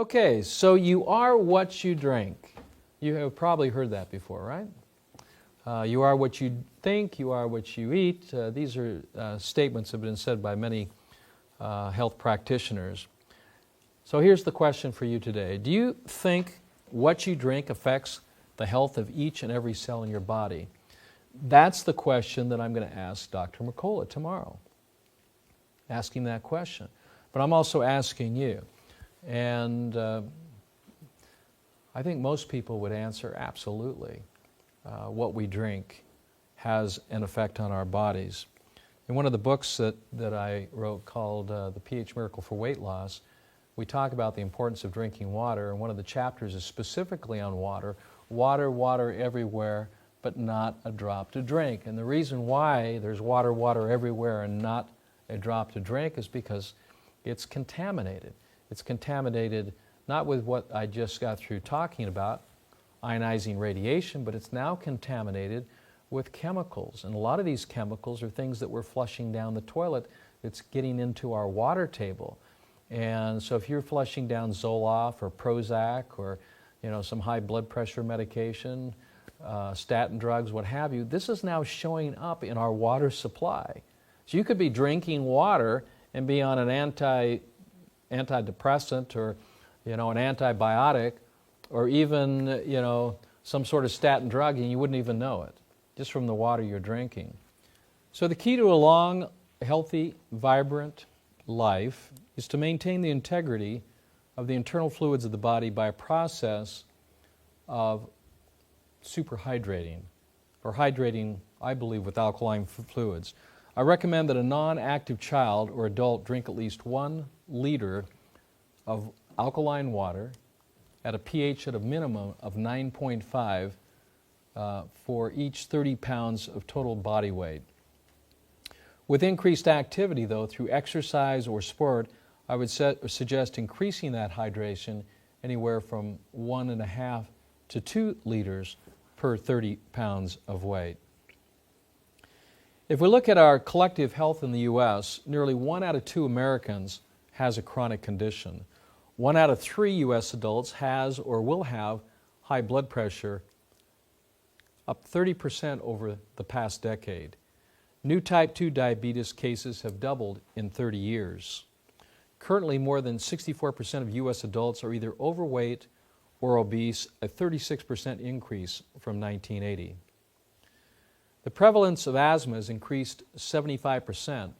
Okay, so you are what you drink. You have probably heard that before, right? You are what you think, you are what you eat. These are statements that have been said by many health practitioners. So here's the question for you today. Do you think what you drink affects the health of each and every cell in your body? That's the question that I'm going to ask Dr. Mercola tomorrow. Asking that question. But I'm also asking you. And I think most people would answer absolutely. What we drink has an effect on our bodies. In one of the books that I wrote called The pH Miracle for Weight Loss, we talk about the importance of drinking water, and one of the chapters is specifically on water. Water, water everywhere, but not a drop to drink. And the reason why there's water, water everywhere and not a drop to drink is because it's contaminated. It's contaminated not with what I just got through talking about, ionizing radiation, but it's now contaminated with chemicals. And a lot of these chemicals are things that we're flushing down the toilet that's getting into our water table. And so if you're flushing down Zoloft or Prozac or some high blood pressure medication, statin drugs, what have you, this is now showing up in our water supply. So you could be drinking water and be on an antidepressant or an antibiotic or even some sort of statin drug, and you wouldn't even know it, just from the water you're drinking. So the key to a long, healthy, vibrant life is to maintain the integrity of the internal fluids of the body by a process of superhydrating, or hydrating, I believe, with alkaline fluids. I recommend that a non-active child or adult drink at least 1 liter of alkaline water at a pH at a minimum of 9.5 for each 30 pounds of total body weight. With increased activity, though, through exercise or sport, I would suggest increasing that hydration anywhere from 1.5 to 2 liters per 30 pounds of weight. If we look at our collective health in the U.S., nearly 1 out of 2 Americans has a chronic condition. 1 out of 3 U.S. adults has or will have high blood pressure, up 30% over the past decade. New type 2 diabetes cases have doubled in 30 years. Currently, more than 64% of U.S. adults are either overweight or obese, a 36% increase from 1980. The prevalence of asthma has increased 75%.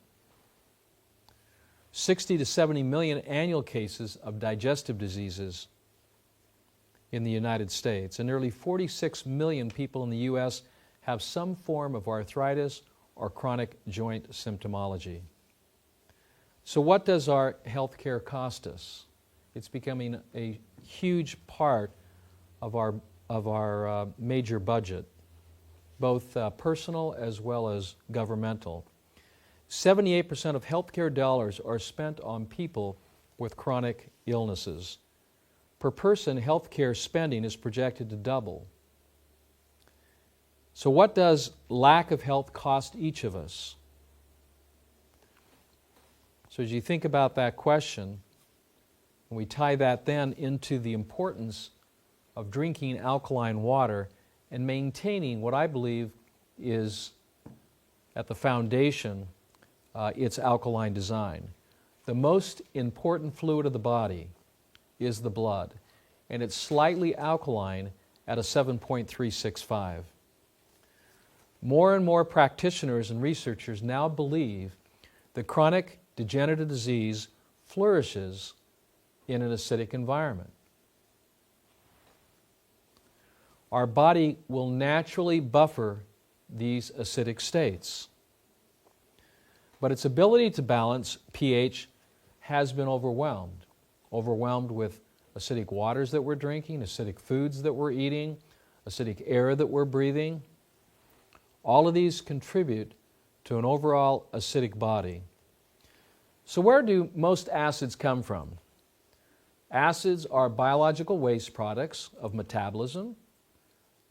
60 to 70 million annual cases of digestive diseases in the United States, and nearly 46 million people in the U.S. have some form of arthritis or chronic joint symptomology. So what does our health care cost us? It's becoming a huge part of our major budget, both personal as well as governmental. 78% of healthcare dollars are spent on people with chronic illnesses. Per person, healthcare spending is projected to double. So what does lack of health cost each of us? So as you think about that question, and we tie that then into the importance of drinking alkaline water and maintaining what I believe is at the foundation its alkaline design. The most important fluid of the body is the blood, and it's slightly alkaline at a 7.365. More and more practitioners and researchers now believe that chronic degenerative disease flourishes in an acidic environment. Our body will naturally buffer these acidic states, but its ability to balance pH has been overwhelmed with acidic waters that we're drinking, acidic foods that we're eating, acidic air that we're breathing. All of these contribute to an overall acidic body. So where do most acids come from? Acids are biological waste products of metabolism,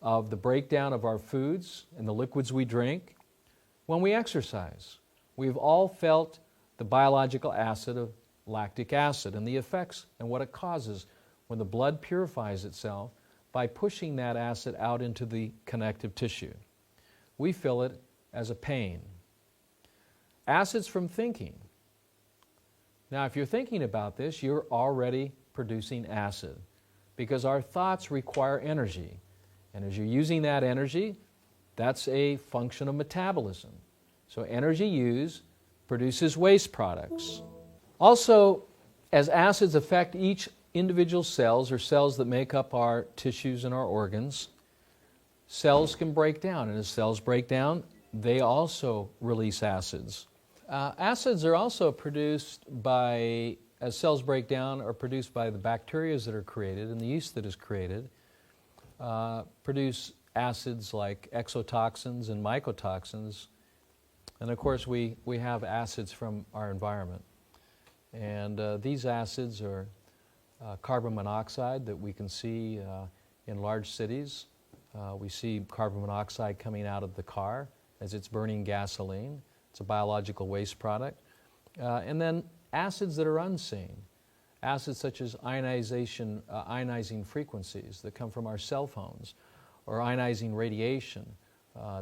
of the breakdown of our foods and the liquids we drink. When we exercise, we've all felt the biological acid of lactic acid and the effects and what it causes when the blood purifies itself by pushing that acid out into the connective tissue. We feel it as a pain. Acids from thinking. Now, if you're thinking about this, you're already producing acid because our thoughts require energy. And as you're using that energy, that's a function of metabolism. So energy used produces waste products. Also, as acids affect each individual cells or cells that make up our tissues and our organs, cells can break down. And as cells break down, they also release acids. Acids are also produced by, as cells break down, are produced by the bacteria that are created and the yeast that is created, produce acids like exotoxins and mycotoxins. And of course, we have acids from our environment. And these acids are carbon monoxide that we can see in large cities. We see carbon monoxide coming out of the car as it's burning gasoline. It's a biological waste product. And then acids that are unseen. Acids such as ionizing frequencies that come from our cell phones, or ionizing radiation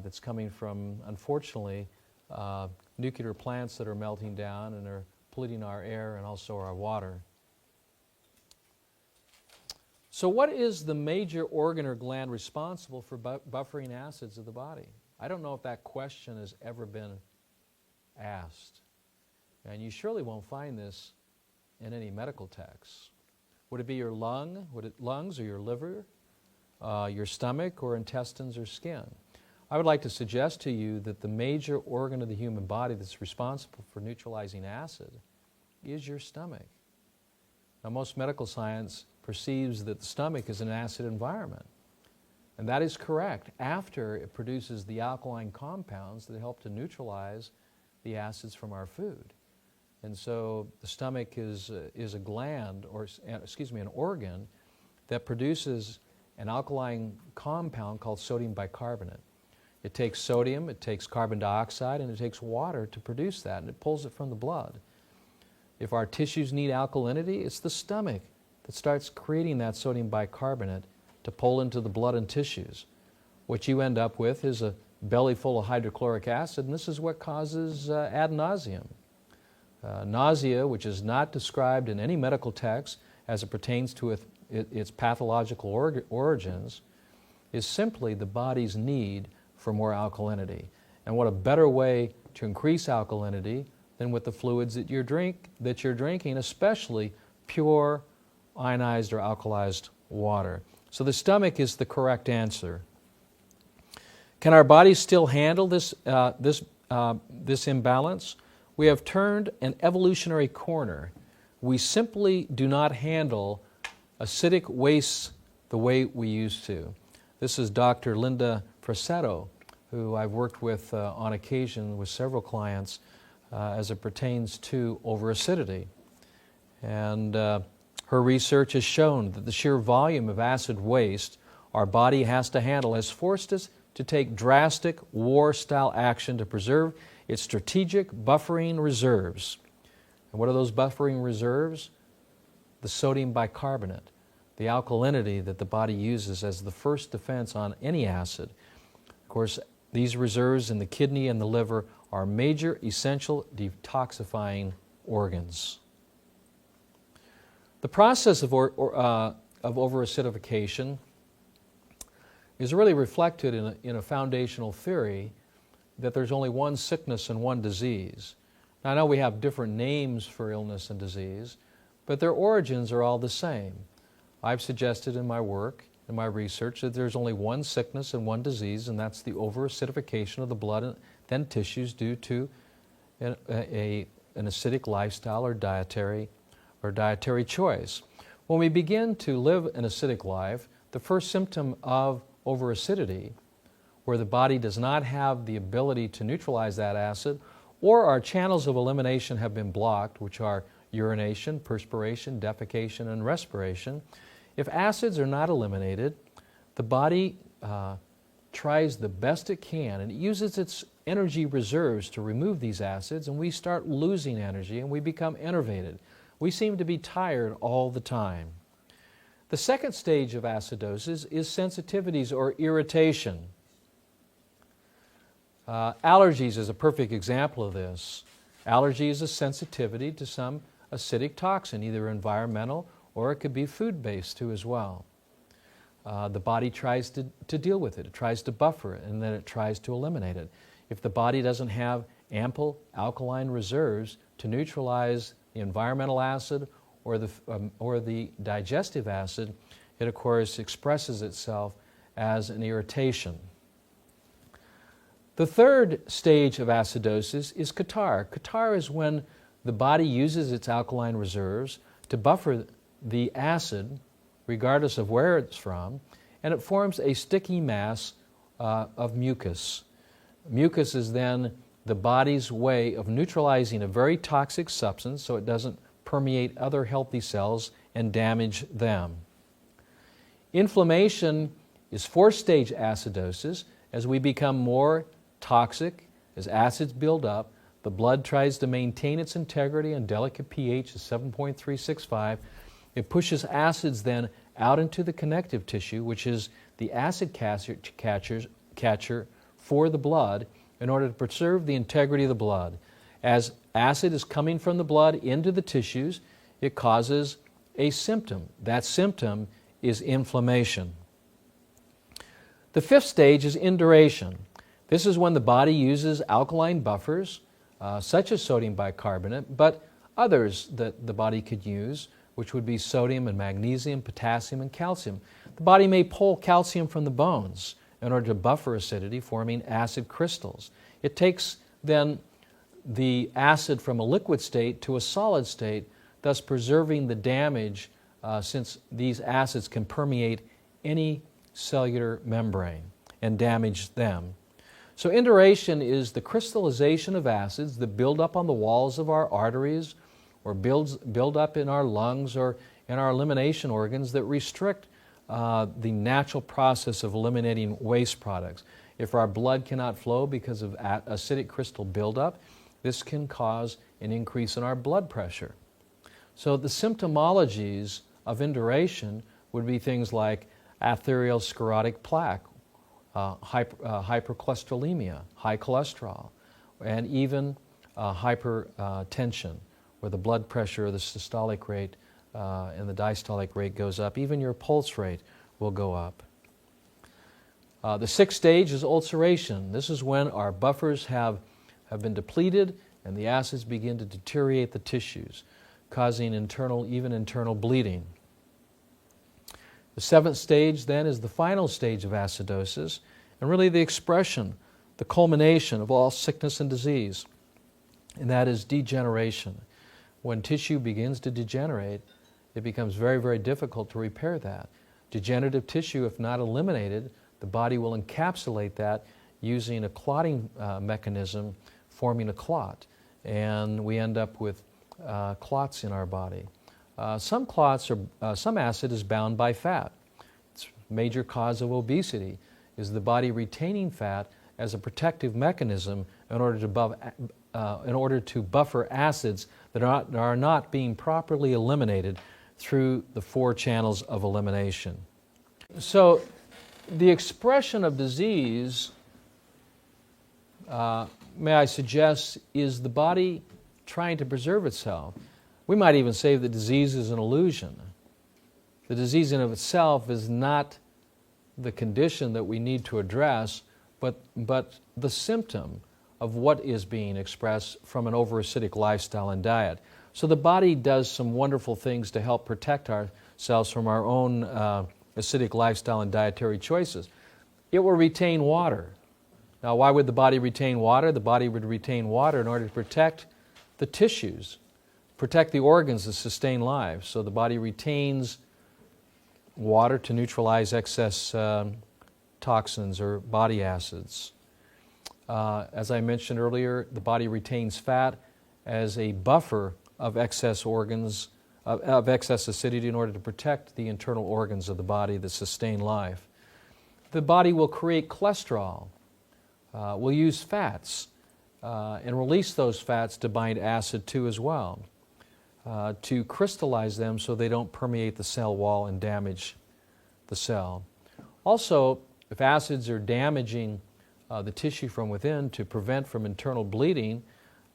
that's coming from, unfortunately, nuclear plants that are melting down and are polluting our air and also our water. So what is the major organ or gland responsible for buffering acids of the body? I don't know if that question has ever been asked. And you surely won't find this in any medical texts. Would it be your lungs or your liver, your stomach, or intestines or skin? I would like to suggest to you that the major organ of the human body that's responsible for neutralizing acid is your stomach. Now, most medical science perceives that the stomach is an acid environment. And that is correct after it produces the alkaline compounds that help to neutralize the acids from our food. And so the stomach is a gland, or excuse me, an organ that produces an alkaline compound called sodium bicarbonate. It takes sodium, it takes carbon dioxide, and it takes water to produce that, and it pulls it from the blood. If our tissues need alkalinity, it's the stomach that starts creating that sodium bicarbonate to pull into the blood and tissues. What you end up with is a belly full of hydrochloric acid, and this is what causes ad nauseum. Nausea, which is not described in any medical text as it pertains to its pathological origins, is simply the body's need for more alkalinity. And what a better way to increase alkalinity than with the fluids that you're drinking, especially pure ionized or alkalized water. So the stomach is the correct answer. Can our bodies still handle this imbalance? We have turned an evolutionary corner. We simply do not handle acidic wastes the way we used to. This is Dr. Linda Frassetto, who I've worked with on occasion with several clients as it pertains to overacidity. And her research has shown that the sheer volume of acid waste our body has to handle has forced us to take drastic war-style action to preserve its strategic buffering reserves. And what are those buffering reserves? The sodium bicarbonate, the alkalinity that the body uses as the first defense on any acid. Of course, these reserves in the kidney and the liver are major essential detoxifying organs. The process of overacidification is really reflected in a foundational theory that there's only one sickness and one disease. Now, I know we have different names for illness and disease, but their origins are all the same. I've suggested in my work, in my research, that there's only one sickness and one disease, and that's the overacidification of the blood and then tissues due to an acidic lifestyle or dietary choice. When we begin to live an acidic life, the first symptom of overacidity, where the body does not have the ability to neutralize that acid, or our channels of elimination have been blocked, which are urination, perspiration, defecation, and respiration. If acids are not eliminated, the body tries the best it can, and it uses its energy reserves to remove these acids, and we start losing energy, and we become enervated. We seem to be tired all the time. The second stage of acidosis is sensitivities or irritation. Allergies is a perfect example of this. Allergy is a sensitivity to some acidic toxin, either environmental or it could be food-based too as well. The body tries to deal with it. It tries to buffer it, and then it tries to eliminate it. If the body doesn't have ample alkaline reserves to neutralize the environmental acid or the digestive acid, it of course expresses itself as an irritation. The third stage of acidosis is catarrh. Catarrh is when the body uses its alkaline reserves to buffer the acid, regardless of where it's from, and it forms a sticky mass of mucus. Mucus is then the body's way of neutralizing a very toxic substance so it doesn't permeate other healthy cells and damage them. Inflammation is fourth-stage acidosis. As we become more toxic, as acids build up, the blood tries to maintain its integrity and delicate pH is 7.365. It pushes acids then out into the connective tissue, which is the acid catcher for the blood, in order to preserve the integrity of the blood. As acid is coming from the blood into the tissues, it causes a symptom. That symptom is inflammation. The fifth stage is induration. This is when the body uses alkaline buffers, such as sodium bicarbonate, but others that the body could use, which would be sodium and magnesium, potassium and calcium. The body may pull calcium from the bones in order to buffer acidity, forming acid crystals. It takes then the acid from a liquid state to a solid state, thus preserving the damage since these acids can permeate any cellular membrane and damage them. So induration is the crystallization of acids that build up on the walls of our arteries or build up in our lungs or in our elimination organs that restrict the natural process of eliminating waste products. If our blood cannot flow because of acidic crystal buildup, this can cause an increase in our blood pressure. So the symptomologies of induration would be things like atherosclerotic plaque, hypercholesterolemia, high cholesterol, and even hypertension, where the blood pressure, the systolic rate, and the diastolic rate goes up. Even your pulse rate will go up. The sixth stage is ulceration. This is when our buffers have been depleted and the acids begin to deteriorate the tissues, causing even internal bleeding. The seventh stage then is the final stage of acidosis, and really the expression, the culmination of all sickness and disease, and that is degeneration. When tissue begins to degenerate, it becomes very, very difficult to repair that. Degenerative tissue, if not eliminated, the body will encapsulate that using a clotting mechanism, forming a clot, and we end up with clots in our body. Some acid is bound by fat. It's a major cause of obesity, is the body retaining fat as a protective mechanism in order to buffer acids that are not being properly eliminated through the four channels of elimination. So the expression of disease, may I suggest, is the body trying to preserve itself. We might even say that disease is an illusion. The disease in of itself is not the condition that we need to address, but the symptom of what is being expressed from an overacidic lifestyle and diet. So the body does some wonderful things to help protect ourselves from our own acidic lifestyle and dietary choices. It will retain water. Now, why would the body retain water? The body would retain water in order to protect the tissues, protect the organs that sustain life. So the body retains water to neutralize excess toxins or body acids. As I mentioned earlier, the body retains fat as a buffer of excess organs, of excess acidity in order to protect the internal organs of the body that sustain life. The body will create cholesterol, will use fats, and release those fats to bind acid too as well. to crystallize them so they don't permeate the cell wall and damage the cell. Also, if acids are damaging the tissue from within to prevent from internal bleeding,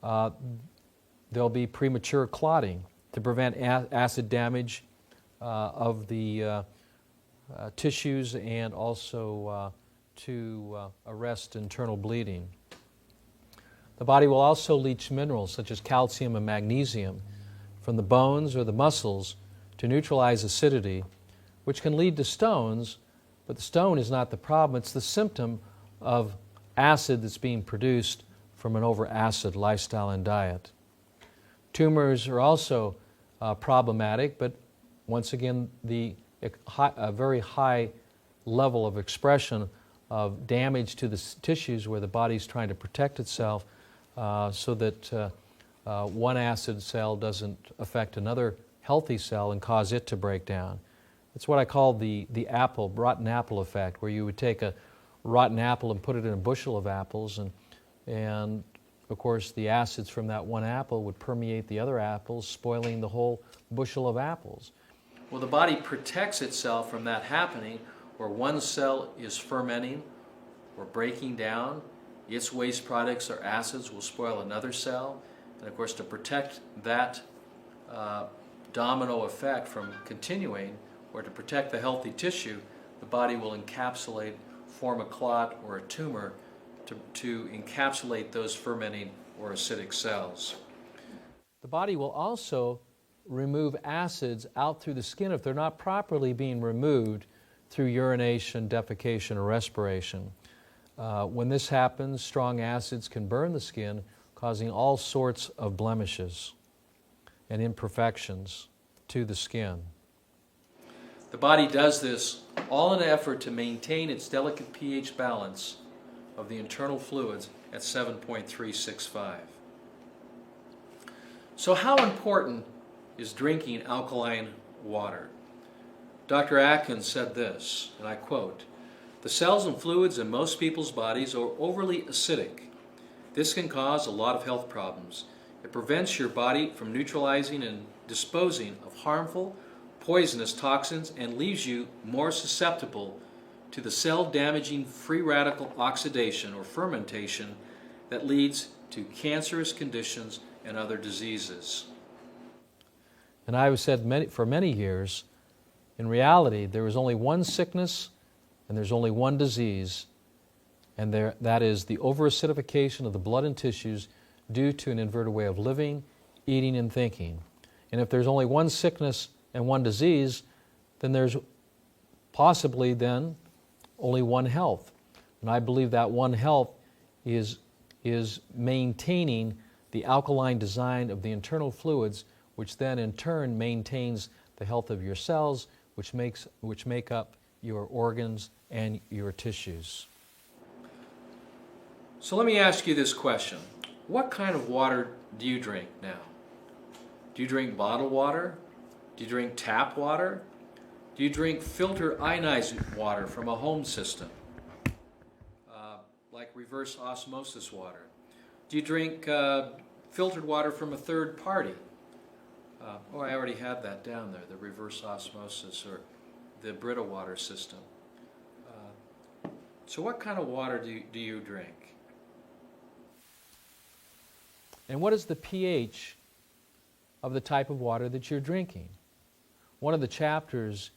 there'll be premature clotting to prevent acid damage of the tissues and also to arrest internal bleeding. The body will also leach minerals such as calcium and magnesium from the bones or the muscles to neutralize acidity, which can lead to stones, but the stone is not the problem, it's the symptom of acid that's being produced from an over-acid lifestyle and diet. Tumors are also problematic, but once again, a very high level of expression of damage to the tissues where the body's trying to protect itself so that one acid cell doesn't affect another healthy cell and cause it to break down. It's what I call the rotten apple effect, where you would take a rotten apple and put it in a bushel of apples, and of course the acids from that one apple would permeate the other apples, spoiling the whole bushel of apples. Well, the body protects itself from that happening, where one cell is fermenting or breaking down. Its waste products or acids will spoil another cell. And of course, to protect that domino effect from continuing, or to protect the healthy tissue, the body will encapsulate, form a clot or a tumor to encapsulate those fermenting or acidic cells. The body will also remove acids out through the skin if they're not properly being removed through urination, defecation, or respiration. When this happens, strong acids can burn the skin, causing all sorts of blemishes and imperfections to the skin. The body does this all in an effort to maintain its delicate pH balance of the internal fluids at 7.365. So how important is drinking alkaline water? Dr. Atkins said this, and I quote, "The cells and fluids in most people's bodies are overly acidic. This can cause a lot of health problems. It prevents your body from neutralizing and disposing of harmful, poisonous toxins and leaves you more susceptible to the cell-damaging free radical oxidation or fermentation that leads to cancerous conditions and other diseases." And I have said for many years, in reality, there is only one sickness and there's only one disease, and that is the overacidification of the blood and tissues due to an inverted way of living, eating, and thinking. And if there's only one sickness and one disease, then there's possibly then only one health. And I believe that one health is maintaining the alkaline design of the internal fluids, which then in turn maintains the health of your cells, which make up your organs and your tissues. So let me ask you this question. What kind of water do you drink now? Do you drink bottled water? Do you drink tap water? Do you drink filtered ionized water from a home system, like reverse osmosis water? Do you drink filtered water from a third party? I already have that down there, the reverse osmosis or the Brita water system. So what kind of water do you drink? And what is the pH of the type of water that you're drinking? One of the chapters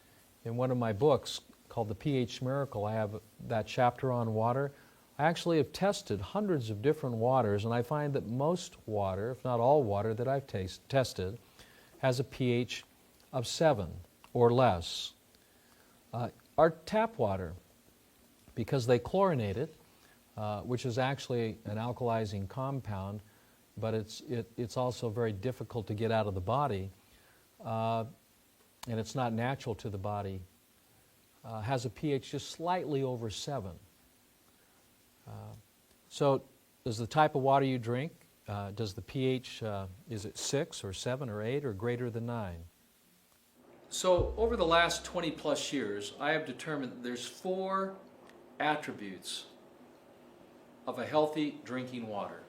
in one of my books called The pH Miracle, I have that chapter on water. I actually have tested hundreds of different waters, and I find that most water, if not all water that I've tested, has a pH of 7 or less. Our tap water, because they chlorinate it, which is actually an alkalizing compound, but it's also very difficult to get out of the body, and it's not natural to the body, has a pH just slightly over 7. So does the type of water you drink, does the pH, is it 6 or 7 or 8 or greater than 9? So over the last 20 plus years, I have determined that there's 4 attributes of a healthy drinking water.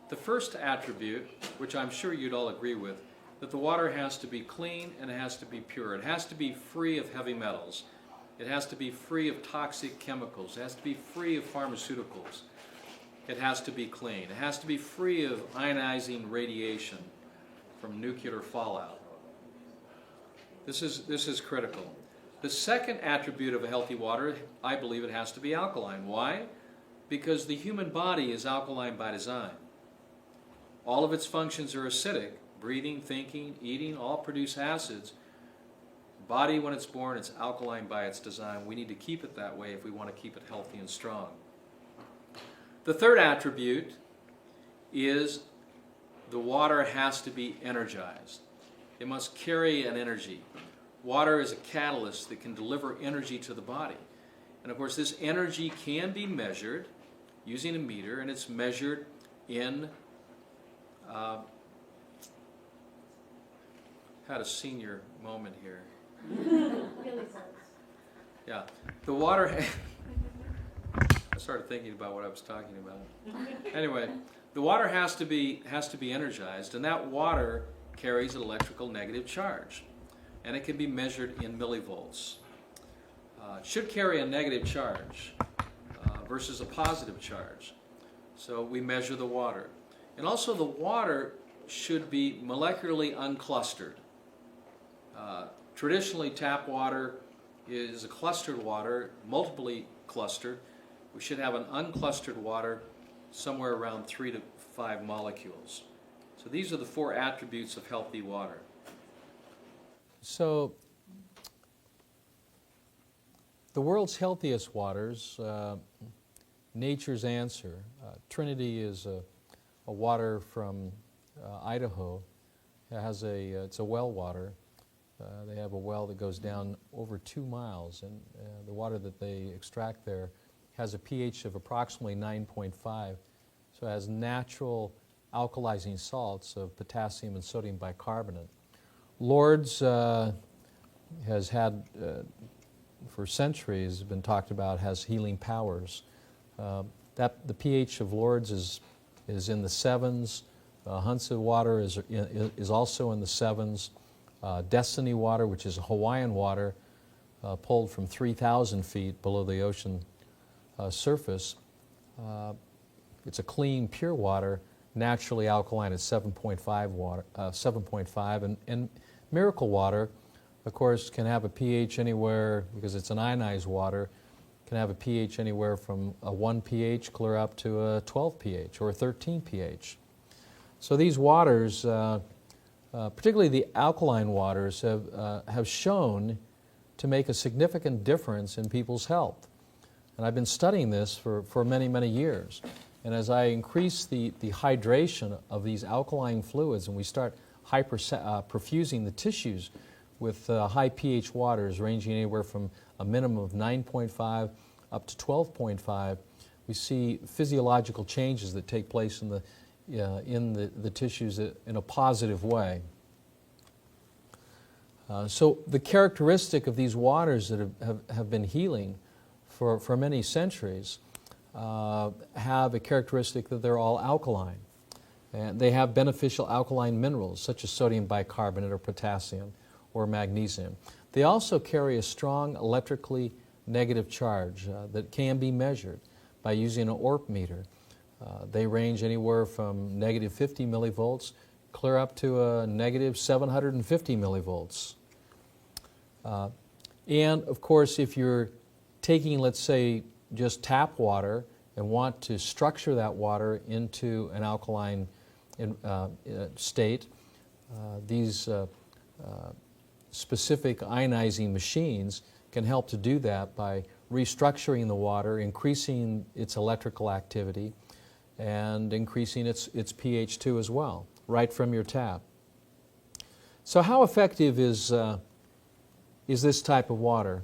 The first attribute, which I'm sure you'd all agree with, that the water has to be clean and it has to be pure. It has to be free of heavy metals. It has to be free of toxic chemicals. It has to be free of pharmaceuticals. It has to be clean. It has to be free of ionizing radiation from nuclear fallout. This is critical. The second attribute of a healthy water, I believe it has to be alkaline. Why? Because the human body is alkaline by design. All of its functions are acidic. Breathing, thinking, eating, all produce acids. Body, when it's born, it's alkaline by its design. We need to keep it that way if we want to keep it healthy and strong. The third attribute is the water has to be energized. It must carry an energy. Water is a catalyst that can deliver energy to the body. And of course, this energy can be measured using a meter, and it's measured in had a senior moment here. Yeah, the water. I started thinking about what I was talking about. Anyway, the water has to be energized, and that water carries an electrical negative charge, and it can be measured in millivolts. It should carry a negative charge versus a positive charge. So we measure the water, and also the water should be molecularly unclustered. Traditionally, tap water is a clustered water, multiply clustered. We should have an unclustered water somewhere around 3 to 5 molecules. So these are the 4 attributes of healthy water. So the world's healthiest waters, nature's answer. Trinity is a water from Idaho. It's a well water. They have a well that goes down over 2 miles, and the water that they extract there has a pH of approximately 9.5, so it has natural alkalizing salts of potassium and sodium bicarbonate. Lourdes has had, for centuries, been talked about, has healing powers. The pH of Lourdes is in the 7s. Hunsa water is also in the 7s. Destiny water, which is Hawaiian water, pulled from 3,000 feet below the ocean surface. It's a clean, pure water, naturally alkaline at 7.5, and miracle water, of course, can have a pH anywhere, because it's an ionized water, can have a pH anywhere from a 1 pH clear up to a 12 pH or a 13 pH. So these waters, particularly the alkaline waters, have shown to make a significant difference in people's health. And I've been studying this for many, many years. And as I increase the hydration of these alkaline fluids, and we start perfusing the tissues with high pH waters ranging anywhere from a minimum of 9.5 up to 12.5, we see physiological changes that take place in the tissues in a positive way. So the characteristic of these waters that have been healing for many centuries have a characteristic that they're all alkaline. And they have beneficial alkaline minerals such as sodium bicarbonate or potassium or magnesium. They also carry a strong electrically negative charge that can be measured by using an ORP meter. They range anywhere from negative 50 millivolts clear up to a negative 750 millivolts. And of course, if you're taking, let's say, just tap water and want to structure that water into an alkaline state, these specific ionizing machines can help to do that by restructuring the water, increasing its electrical activity, and increasing its pH too as well, right from your tap. So how effective is this type of water?